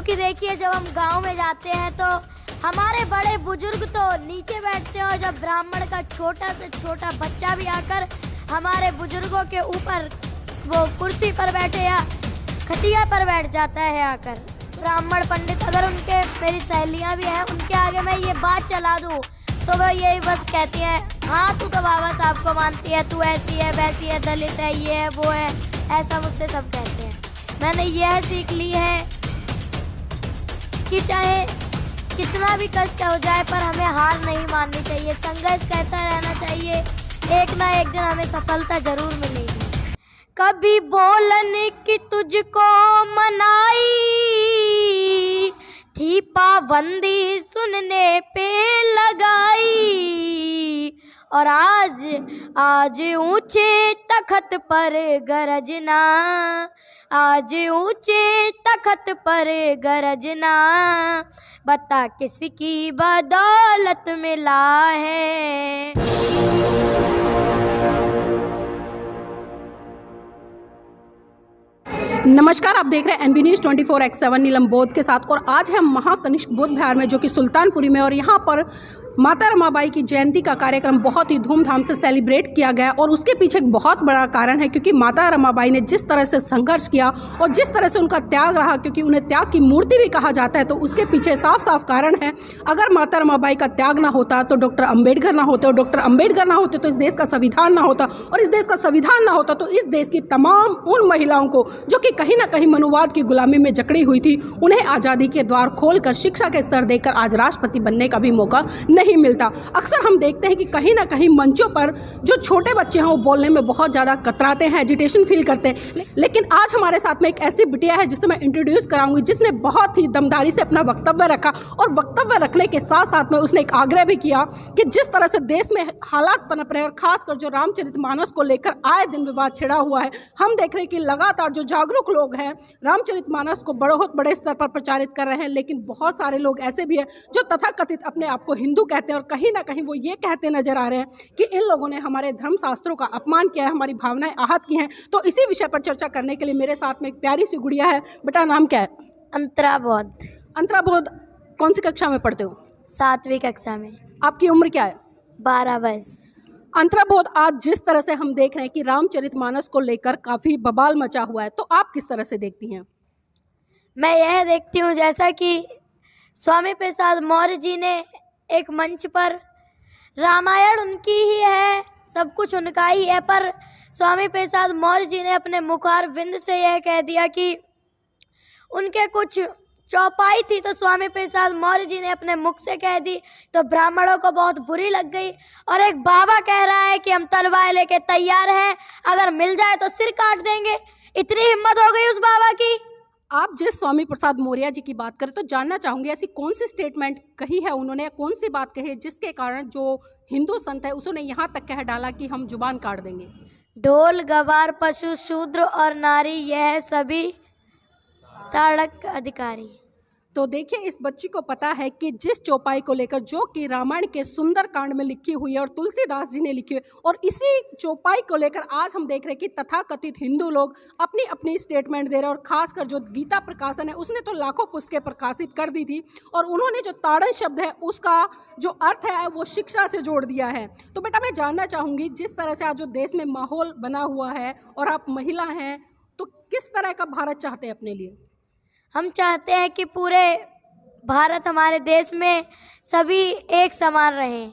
क्योंकि देखिए जब हम गांव में जाते हैं तो हमारे बड़े बुजुर्ग तो नीचे बैठते हैं और जब ब्राह्मण का छोटा से छोटा बच्चा भी आकर हमारे बुजुर्गों के ऊपर वो कुर्सी पर बैठे या खटिया पर बैठ जाता है आकर। ब्राह्मण पंडित अगर उनके मेरी सहेलियां भी हैं उनके आगे मैं ये बात चला दूं तो वह यही बस कहती हैं, हाँ तू तो बाबा साहब को मानती है, तू ऐसी है वैसी है, दलित है, ये है वो है, ऐसा मुझसे सब कहते हैं। मैंने यह सीख ली है कि चाहे कितना भी कष्ट हो जाए पर हमें हार नहीं माननी चाहिए, संघर्ष करता रहना चाहिए, एक ना एक दिन हमें सफलता जरूर मिलेगी। कभी बोलन कि तुझको मनाई थी पाबंदी सुनने पे लगाई, और आज ऊंचे तखत पर गरजना, आज ऊंचे तखत पर गरजना, बता किसकी बदौलत मिला है। नमस्कार, आप देख रहे हैं एनबी न्यूज़ 24x7 नीलम बोध के साथ। और आज हम महाकनिष्क बौद्ध विहार में जो कि सुल्तानपुरी में, और यहाँ पर माता रमाबाई की जयंती का कार्यक्रम बहुत ही धूमधाम से सेलिब्रेट किया गया। और उसके पीछे एक बहुत बड़ा कारण है क्योंकि माता रमाबाई ने जिस तरह से संघर्ष किया और जिस तरह से उनका त्याग रहा, क्योंकि उन्हें त्याग की मूर्ति भी कहा जाता है, तो उसके पीछे साफ साफ कारण है। अगर माता रमाबाई का त्याग ना होता तो डॉक्टर अम्बेडकर ना होते, और डॉक्टर अम्बेडकर ना होते तो इस देश का संविधान ना होता, और इस देश का संविधान ना होता तो इस देश की तमाम उन महिलाओं को जो कि कहीं ना कहीं मनुवाद की गुलामी में जकड़ी हुई थी, उन्हें आज़ादी के द्वार खोलकर शिक्षा के स्तर देकर आज राष्ट्रपति बनने का भी मौका नहीं मिलता। अक्सर हम देखते हैं कि कहीं ना कहीं मंचों पर जो छोटे बच्चे हैं वो बोलने में बहुत ज़्यादा कतराते हैं, एजिटेशन फील करते हैं। लेकिन आज हमारे साथ में एक ऐसी बिटिया है जिसे मैं इंट्रोड्यूस कराऊंगी, जिसने बहुत ही दमदारी से अपना वक्तव्य रखा, और वक्तव्य रखने के साथ साथ में उसने एक आग्रह भी किया कि जिस तरह से देश में हालात पनप रहे, और खासकर जो रामचरितमानस को लेकर आए दिन विवाद छिड़ा हुआ है, हम देख रहे हैं कि लगातार जो जागरूक लोग हैं रामचरितमानस को बहुत बड़े स्तर पर प्रचारित कर रहे हैं, लेकिन बहुत सारे लोग ऐसे भी हैं जो तथाकथित अपने आप को हिंदू कहते हैं, और कहीं ना कहीं वो ये कहते नजर आ रहे हैं कि इन लोगों ने हमारे धर्म शास्त्रों का अपमान किया है, हमारी भावनाएं आहत की हैं। तो इसी विषय पर चर्चा करने के लिए मेरे साथ में एक प्यारी सी गुड़िया है। बेटा नाम क्या है? अंतरा बौद्ध। अंतरा बौद्ध, कौन सी कक्षा में पढ़ते हो? 7वीं कक्षा में। आपकी उम्र क्या है? 12 वर्ष। अंतरा बौद्ध, आज जिस तरह से हम देख रहे हैं कि रामचरितमानस को लेकर काफी बवाल मचा हुआ है, तो आप किस तरह से देखती हैं? मैं यह देखती हूँ जैसा कि स्वामी प्रसाद मौर्य जी ने एक मंच पर, रामायण उनकी ही है, सब कुछ उनका ही है, पर स्वामी प्रसाद मौर्य जी ने अपने मुखार विंद से यह कह दिया कि उनके कुछ चौपाई थी, तो स्वामी प्रसाद मौर्य जी ने अपने मुख से कह दी, तो ब्राह्मणों को बहुत बुरी लग गई। और एक बाबा कह रहा है कि हम तलवार लेके तैयार हैं, अगर मिल जाए तो सिर काट देंगे। इतनी हिम्मत हो गई उस बाबा की। आप जिस स्वामी प्रसाद मौर्य जी की बात करें तो जानना चाहूंगी ऐसी कौन सी स्टेटमेंट कही है उन्होंने, कौन सी बात कही है जिसके कारण जो हिंदू संत है उसने यहाँ तक कह डाला कि हम जुबान काट देंगे? ढोल गवार पशु शूद्र और नारी, यह सभी ताड़क अधिकारी। तो देखिए, इस बच्ची को पता है कि जिस चौपाई को लेकर जो कि रामायण के सुंदर कांड में लिखी हुई है और तुलसीदास जी ने लिखी हुई है, और इसी चौपाई को लेकर आज हम देख रहे हैं कि तथाकथित हिंदू लोग अपनी अपनी स्टेटमेंट दे रहे हैं। और खासकर जो गीता प्रकाशन है उसने तो लाखों पुस्तकें प्रकाशित कर दी थी, और उन्होंने जो ताड़न शब्द है उसका जो अर्थ है वो शिक्षा से जोड़ दिया है। तो बेटा मैं जानना चाहूँगी, जिस तरह से आज जो देश में माहौल बना हुआ है और आप महिला हैं, तो किस तरह का भारत चाहते हैं अपने लिए? हम चाहते हैं कि पूरे भारत हमारे देश में सभी एक समान रहें,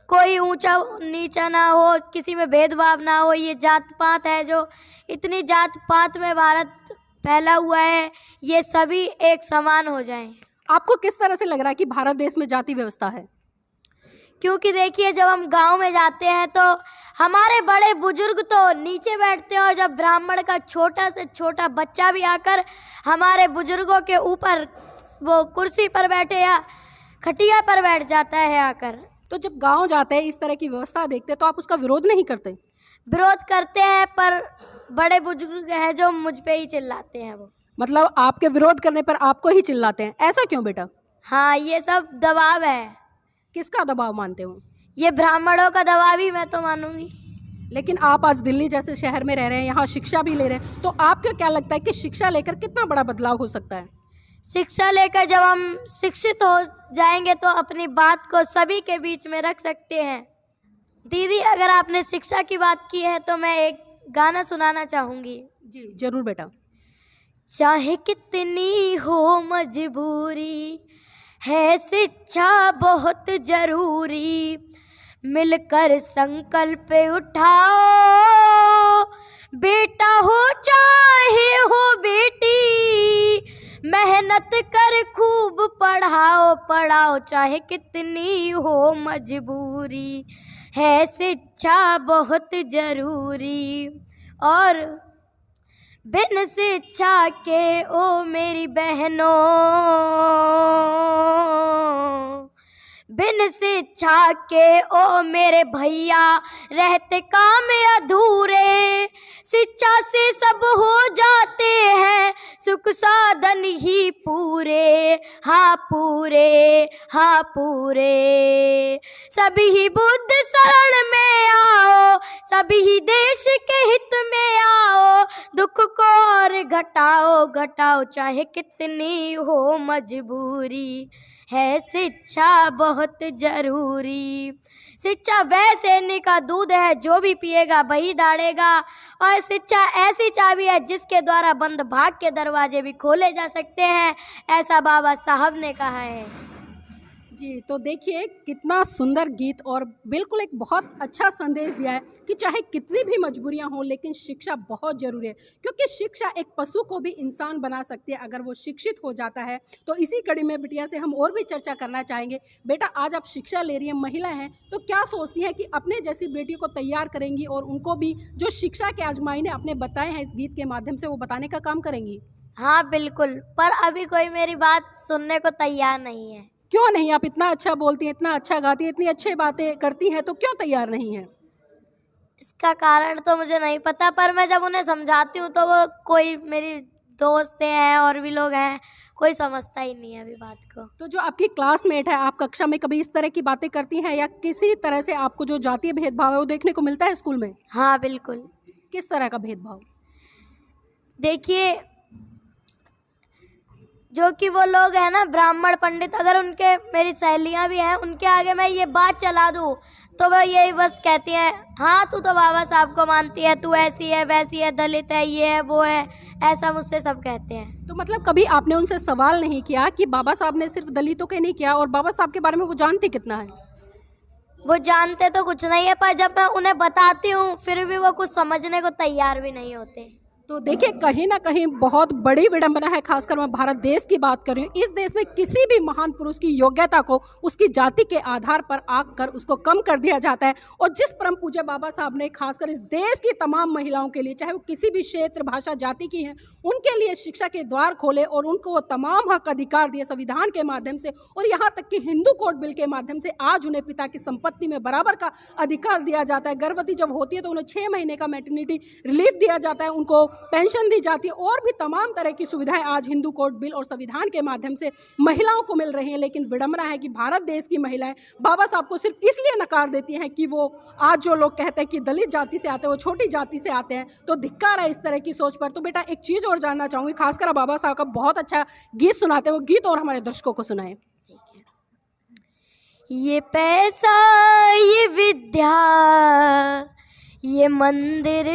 कोई ऊंचा नीचा ना हो, किसी में भेदभाव ना हो। ये जात पात है, जो इतनी जात पात में भारत फैला हुआ है, ये सभी एक समान हो जाएं। आपको किस तरह से लग रहा है कि भारत देश में जाति व्यवस्था है? क्योंकि देखिए जब हम गांव में जाते हैं तो हमारे बड़े बुजुर्ग तो नीचे बैठते हैं और जब ब्राह्मण का छोटा से छोटा बच्चा भी आकर हमारे बुजुर्गों के ऊपर वो कुर्सी पर बैठे या खटिया पर बैठ जाता है आकर। तो जब गांव जाते हैं इस तरह की व्यवस्था देखते हैं तो आप उसका विरोध नहीं करते? विरोध करते हैं, पर बड़े बुजुर्ग हैं जो मुझ पे ही चिल्लाते हैं। वो मतलब आपके विरोध करने पर आपको ही चिल्लाते हैं, ऐसा क्यों बेटा? हाँ, ये सब दबाव है। किसका दबाव मानते हो? ये ब्राह्मणों का दबाव ही मैं तो मानूंगी। लेकिन आप आज दिल्ली जैसे शहर में रह रहे हैं, यहाँ शिक्षा भी ले रहे हैं, तो आपको क्या लगता है कि शिक्षा लेकर कितना बड़ा बदलाव हो सकता है? शिक्षा लेकर जब हम शिक्षित हो जाएंगे तो अपनी बात को सभी के बीच में रख सकते हैं। दीदी, अगर आपने शिक्षा की बात की है तो मैं एक गाना सुनाना चाहूँगी। जी जरूर बेटा। चाहे कितनी हो मजबूरी, है शिक्षा बहुत जरूरी, मिलकर संकल्प उठाओ, बेटा हो चाहे हो बेटी, मेहनत कर खूब पढ़ाओ पढ़ाओ। चाहे कितनी हो मजबूरी, है शिक्षा बहुत जरूरी। और बिन शिक्षा के ओ मेरी बहनों, बिन शिक्षा के ओ मेरे भैया, रहते काम अधूरे। शिक्षा से सब हो जाते हैं सुख साधन ही पूरे, हाँ पूरे, हाँ पूरे। सभी ही बुद्ध शरण में आओ, सभी ही देश के हित में आओ, दुख को और घटाओ घटाओ। चाहे कितनी हो मजबूरी, है शिक्षा बहुत जरूरी। शिक्षा वह सैनिक का दूध है, जो भी पिएगा वही दाढ़ेगा। और शिक्षा ऐसी चाबी है जिसके द्वारा बंद भाग के दरवाजे भी खोले जा सकते हैं, ऐसा बाबा साहब ने कहा है। जी, तो देखिए कितना सुंदर गीत और बिल्कुल एक बहुत अच्छा संदेश दिया है कि चाहे कितनी भी मजबूरियां हों लेकिन शिक्षा बहुत ज़रूरी है, क्योंकि शिक्षा एक पशु को भी इंसान बना सकती है अगर वो शिक्षित हो जाता है। तो इसी कड़ी में बिटिया से हम और भी चर्चा करना चाहेंगे। बेटा, आज आप शिक्षा ले रही हैं, महिला हैं, तो क्या सोचती हैं कि अपने जैसी बेटियों को तैयार करेंगी और उनको भी जो शिक्षा के आजमाइने आपने बताए हैं इस गीत के माध्यम से वो बताने का काम करेंगी? हाँ बिल्कुल, पर अभी कोई मेरी बात सुनने को तैयार नहीं है। क्यों नहीं? आप इतना अच्छा बोलती हैं, इतना अच्छा गाती हैं, इतनी अच्छी बातें करती हैं, तो क्यों तैयार नहीं हैं? इसका कारण तो मुझे नहीं पता, पर मैं जब उन्हें समझाती हूँ तो वो कोई मेरी दोस्त हैं और भी लोग हैं, कोई समझता ही नहीं है अभी बात को। तो जो आपकी क्लासमेट है, आप कक्षा में कभी इस तरह की बातें करती हैं या किसी तरह से आपको जो जातीय भेदभाव है वो देखने को मिलता है स्कूल में? हाँ बिल्कुल। किस तरह का भेदभाव? देखिए, जो कि वो लोग हैं ना ब्राह्मण पंडित, अगर उनके मेरी सहेलियां भी हैं, उनके आगे मैं ये बात चला दूँ तो वह यही बस कहती हैं, हाँ तू तो बाबा साहब को मानती है, तू ऐसी है वैसी है, दलित है, ये है वो है, ऐसा मुझसे सब कहते हैं। तो मतलब कभी आपने उनसे सवाल नहीं किया कि बाबा साहब ने सिर्फ दलितों के नहीं किया और बाबा साहब के बारे में वो जानते कितना है? वो जानते तो कुछ नहीं है, पर जब मैं उन्हें बताती हूँ फिर भी वो कुछ समझने को तैयार भी नहीं होते। तो देखिए कहीं ना कहीं बहुत बड़ी विडंबना है, खासकर मैं भारत देश की बात कर रही हूँ। इस देश में किसी भी महान पुरुष की योग्यता को उसकी जाति के आधार पर आंक कर उसको कम कर दिया जाता है। और जिस परम पूज्य बाबा साहब ने खासकर इस देश की तमाम महिलाओं के लिए, चाहे वो किसी भी क्षेत्र भाषा जाति की हैं, उनके लिए शिक्षा के द्वार खोले और उनको वो तमाम हक अधिकार दिए संविधान के माध्यम से, और यहाँ तक कि हिंदू कोड बिल के माध्यम से आज उन्हें पिता की संपत्ति में बराबर का अधिकार दिया जाता है। गर्भवती जब होती है तो उन्हें 6 महीने का मैटरनिटी रिलीफ दिया जाता है, उनको पेंशन दी जाती है, और भी तमाम तरह की सुविधाएं आज हिंदू कोड बिल और संविधान के माध्यम से महिलाओं को मिल रही हैं। लेकिन विडंबना है कि भारत देश की महिलाएं बाबा साहब को सिर्फ इसलिए नकार देती हैं कि वो आज जो लोग कहते हैं कि दलित जाति से आते हैं, वो छोटी जाति से आते हैं, तो धिक्कार है इस तरह की सोच पर। तो बेटा एक चीज़ और जानना चाहूँगी, खासकर बाबा साहब का बहुत अच्छा गीत सुनाते हैं, वो गीत और हमारे दर्शकों को सुनाएं। ये पैसा, ये विद्या, ये मंदिर,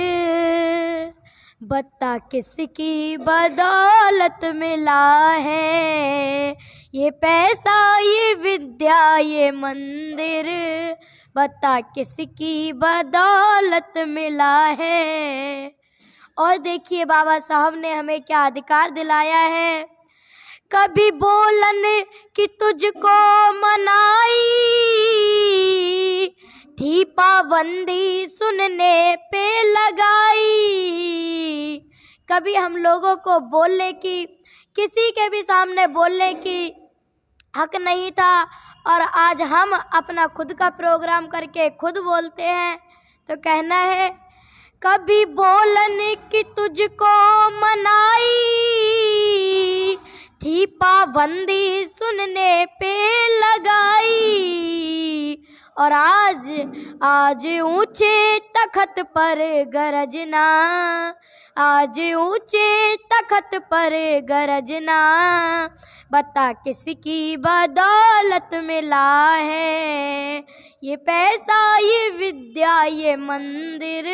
बता किसकी बदौलत मिला है। ये पैसा, ये विद्या, ये मंदिर, बता किसकी बदौलत मिला है। और देखिए बाबा साहब ने हमें क्या अधिकार दिलाया है। कभी बोलन कि तुझको मनाई थी, पाबंदी सुनने पे लगाई। कभी हम लोगों को बोलने की, किसी के भी सामने बोलने की हक नहीं था, और आज हम अपना खुद का प्रोग्राम करके खुद बोलते हैं। तो कहना है, कभी बोलन कि तुझको मनाई थी, पाबंदी सुनने पे लगाई। और आज आज ऊंचे तख्त पर गरजना, आज ऊंचे तख्त पर गरजना, बता किसकी बदौलत मिला है ये पैसा, ये विद्या, ये मंदिर,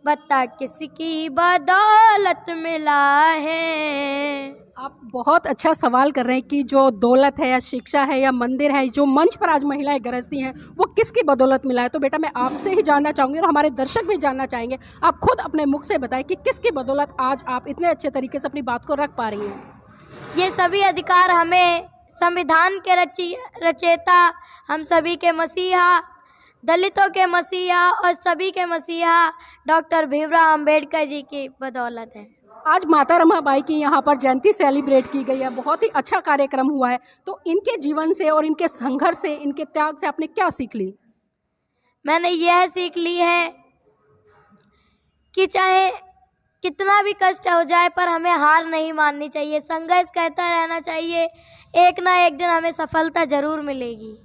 बता किसकी बदौलत मिला है। आप बहुत अच्छा सवाल कर रहे हैं कि जो दौलत है या शिक्षा है या मंदिर है, जो मंच पर आज महिलाएं गरजती हैं, वो किसकी बदौलत मिला है। तो बेटा मैं आपसे ही जानना चाहूँगी और हमारे दर्शक भी जानना चाहेंगे, आप खुद अपने मुख से बताएं कि किसकी बदौलत आज आप इतने अच्छे तरीके से अपनी बात को रख पा रही हैं। ये सभी अधिकार हमें संविधान के रचयिता, हम सभी के मसीहा, दलितों के मसीहा और सभी के मसीहा डॉक्टर भीमराव अंबेडकर जी की बदौलत है। आज माता रमाबाई की यहाँ पर जयंती सेलिब्रेट की गई है, बहुत ही अच्छा कार्यक्रम हुआ है। तो इनके जीवन से और इनके संघर्ष से, इनके त्याग से आपने क्या सीख ली? मैंने यह सीख ली है कि चाहे कितना भी कष्ट हो जाए पर हमें हार नहीं माननी चाहिए, संघर्ष करता रहना चाहिए, एक ना एक दिन हमें सफलता ज़रूर मिलेगी।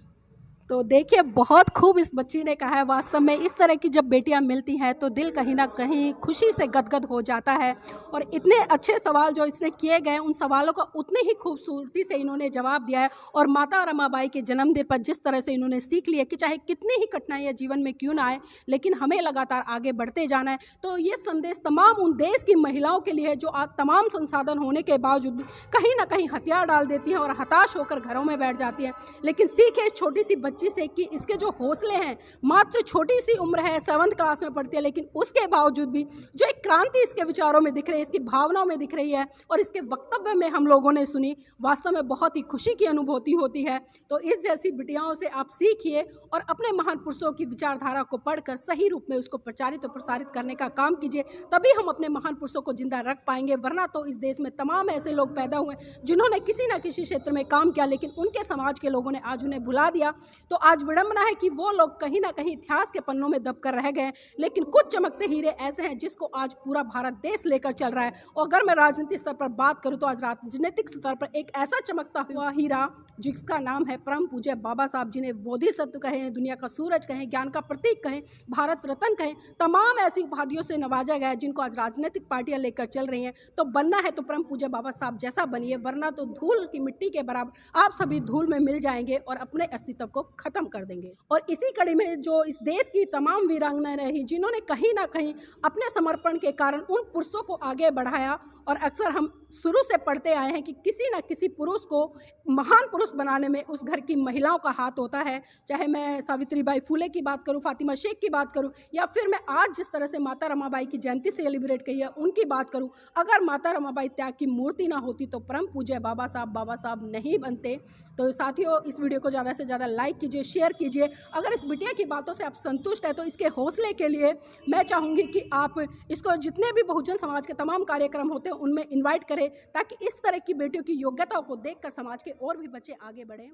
तो देखिए बहुत खूब इस बच्ची ने कहा है। वास्तव में इस तरह की जब बेटियां मिलती हैं तो दिल कहीं ना कहीं खुशी से गदगद हो जाता है। और इतने अच्छे सवाल जो इससे किए गए, उन सवालों का उतनी ही खूबसूरती से इन्होंने जवाब दिया है। और माता रमाबाई के जन्मदिन पर जिस तरह से इन्होंने सीख लिया कि चाहे कितनी ही कठिनाइयाँ जीवन में क्यों ना आए, लेकिन हमें लगातार आगे बढ़ते जाना है। तो ये संदेश तमाम उन देश की महिलाओं के लिए जो आज तमाम संसाधन होने के बावजूद भी कहीं ना कहीं हथियार डाल देती हैं और हताश होकर घरों में बैठ जाती हैं। लेकिन सीखे इस छोटी सी बच्ची से कि इसके जो हौसले हैं, मात्र छोटी सी उम्र है, 7th क्लास में पढ़ती है, लेकिन उसके बावजूद भी जो एक क्रांति इसके विचारों में दिख रही है, इसकी भावनाओं में दिख रही है और इसके वक्तव्य में हम लोगों ने सुनी, वास्तव में बहुत ही खुशी की अनुभूति होती है। तो इस जैसी बिटियाओं से आप सीखिए और अपने महान पुरुषों की विचारधारा को पढ़कर सही रूप में उसको प्रचारित और प्रसारित करने का काम कीजिए, तभी हम अपने महान पुरुषों को जिंदा रख पाएंगे। वरना तो इस देश में तमाम ऐसे लोग पैदा हुए जिन्होंने किसी न किसी क्षेत्र में काम किया, लेकिन उनके समाज के लोगों ने आज उन्हें भुला दिया। तो आज विडंबना है कि वो लोग कहीं ना कहीं इतिहास के पन्नों में दबकर रह गए। लेकिन कुछ चमकते हीरे ऐसे हैं जिसको आज पूरा भारत देश लेकर चल रहा है। और अगर मैं राजनीतिक स्तर पर बात करूं तो आज राजनीतिक स्तर पर एक ऐसा चमकता हुआ हीरा जिसका नाम है परम पूज्य बाबा साहब, जिन्हें बोधिसत्व कहें, दुनिया का सूरज कहें, ज्ञान का प्रतीक कहें, भारत रत्न कहें, तमाम ऐसी उपाधियों से नवाजा गया है जिनको आज राजनीतिक पार्टियां लेकर चल रही हैं। तो बनना है तो परम पूज्य बाबा साहब जैसा बनिए, वरना तो धूल की मिट्टी के बराबर आप सभी धूल में मिल जाएंगे और अपने अस्तित्व को खत्म कर देंगे। और इसी कड़ी में जो इस देश की तमाम वीरांगनाएं रही जिन्होंने कहीं ना कहीं अपने समर्पण के कारण उन पुरुषों को आगे बढ़ाया। और अक्सर हम शुरू से पढ़ते आए हैं कि किसी न किसी पुरुष को महान पुरुष बनाने में उस घर की महिलाओं का हाथ होता है। चाहे मैं सावित्रीबाई फुले की बात करूं, फातिमा शेख की बात करूं, या फिर मैं आज जिस तरह से माता रमाबाई की जयंती सेलिब्रेट की है उनकी बात करूं। अगर माता रमाबाई त्याग की मूर्ति ना होती तो परम पूज्य बाबा साहब नहीं बनते। तो साथियों, इस वीडियो को ज़्यादा से ज़्यादा लाइक कीजिए, शेयर कीजिए। अगर इस बिटिया की बातों से आप संतुष्ट हैं तो इसके हौसले के लिए मैं चाहूँगी कि आप इसको जितने भी बहुजन समाज के तमाम कार्यक्रम होते हैं उनमें इन्वाइट करें, ताकि इस तरह की बेटियों की योग्यताओं को देखकर समाज के और भी बच्चे आगे बढ़ें।